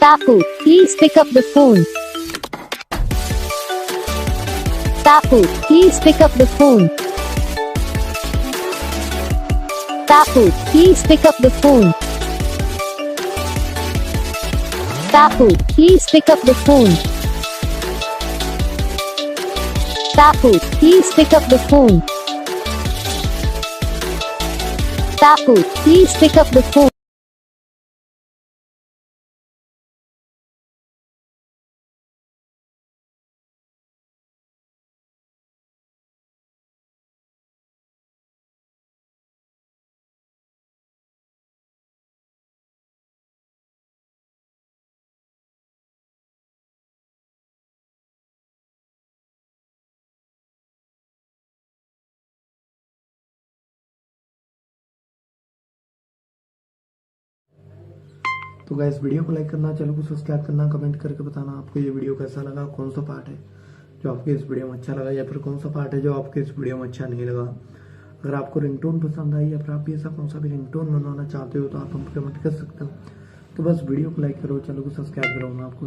Pappu, please pick up the phone. Pappu, please pick up the phone. Pappu, please pick up the phone. Pappu, please pick up the phone. Pappu, please pick up the phone. Pappu, please pick up the phone. तो guys video को like करना, channel को subscribe करना, comment करके बताना आपको ये video कैसा लगा, कौन सा पार्ट है जो आपके इस वीडियो में अच्छा लगा या फिर कौन सा पार्ट है जो आपके इस वीडियो में अच्छा नहीं लगा। अगर आपको रिंगटोन पसंद आई या फिर आप ये सब कौन सा भी रिंगटोन बनवाना चाहते हो तो आप हमको कमेंट कर सकते हो। तो बस वीडियो को लाइक करो, चैनल को सब्सक्राइब करो, मैं आपको